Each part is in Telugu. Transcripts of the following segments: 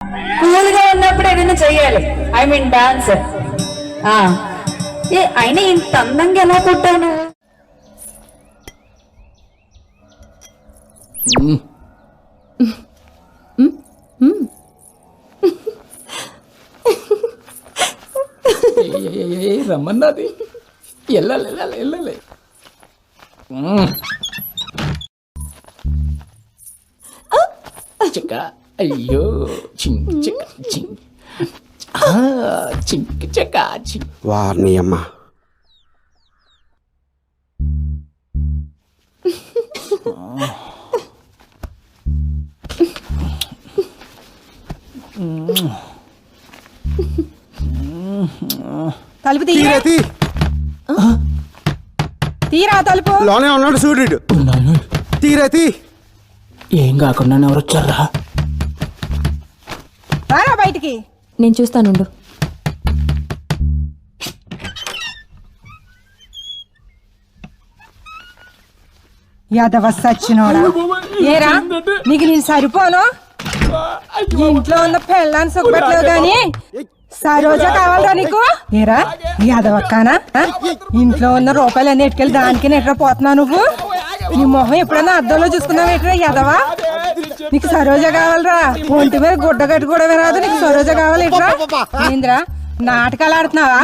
కూల్ గా ఉన్నప్పుడు ఏదైనా చెయ్యాలి. I mean dance. అయినా ఇంత అందంగా ఎలా పుట్టాను? రమ్మన్నది వెళ్ళాలి. చిక్క అయ్యో చింక్ చిక్క చింక్ చింక్ చిక్క చింక్. వారిని అమ్మ తలుపు తీరా తలుపు లోనే ఉన్నాడు సూర్యుడు. తీరతి ఏం కాకుండా ఎవరు వచ్చారా? రారా బయటికి. నేను చూస్తానుండు. యాదవ సచ్చినోడా, ఏరా నీకు నేను సరిపోను? ఇంట్లో ఉన్న పెళ్ళాన్ని సుఖపెట్టలేవు గాని సరోజ కావాలరా నీకు? ఏరా యాదవక్కానా? ఇంట్లో ఉన్న రూపాయలు ఎట్టుకెళ్ళి దానికి నెట్రా పోతున్నావు నువ్వు? నీ మొహం ఎప్పుడైనా అద్దంలో చూసుకున్నావు ఎట్రా యాదవా? నీకు సరోజ కావాలరా? ఒంటి మీద గుడ్డ కట్టుకోవడమే రాదు, నీకు సరోజ కావాలి ఎట్రా? ఏంద్రా నాటకాలు ఆడుతున్నావా?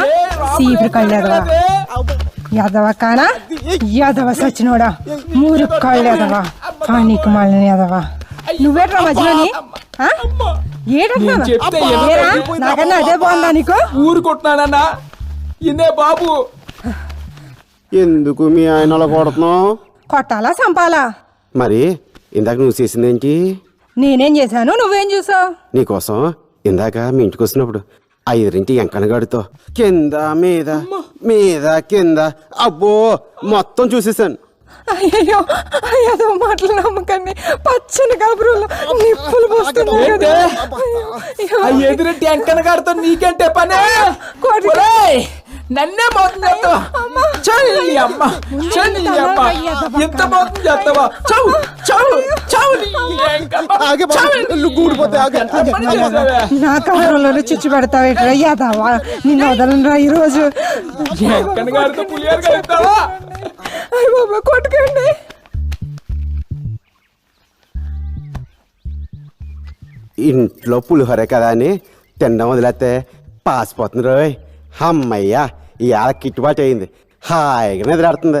సీపురు కళ్ళేదవా యాదవక్కానా? యాదవ సచ్చినోడా, మూరు కళ్ళేదవా, నీకు మళ్ళీ యాదవా. నువ్వేట్రా మధ్యలోని నాకన్నా అదే బాగుందా నీకు? ఊరుకుంటున్నానన్నా ఇదే బాబు. ఎందుకు మీ ఆయన అలా కొడుతున్నావు? కొట్టాలా చంపాలా? మరి ఇందాక నువ్వు చేసిందేంటి? నేనేం చేశాను, నువ్వేం చూసావు? నీకోసం ఇందాక మీ ఇంటికి వచ్చినప్పుడు 5 ఎంకనగాడితో కింద మీద మీద కింద అబ్బో మొత్తం చూసేసాను. అయ్యో ఏదో మాటలు నమ్మకండి, పచ్చని కబురులు నిప్పులు పోస్తున్నాయి. ఎదురెట్టి ఎంకన గారితో నీకంటే పనే? నన్నే మోసం చేస్తావా? చల్లి అమ్మ ఎంత మోసం చేస్తావా? నా కబురంలోనే చిచ్చు పెడతావు ఎట్రా యాదవా? నిన్ను వదలరా ఈరోజు. ఎంకన గారితో పులియారు కలుగుతావా? అయ్య బాబా కొట్టుకోండి. ఇంట్లో పులిహోర కదా అని తినడం వదిలేస్తే పాసిపోతుంది రోయ్. అమ్మయ్యా ఇవాళ కిట్టుబాటు అయింది, హాయిగా నిద్రాడుతుంది.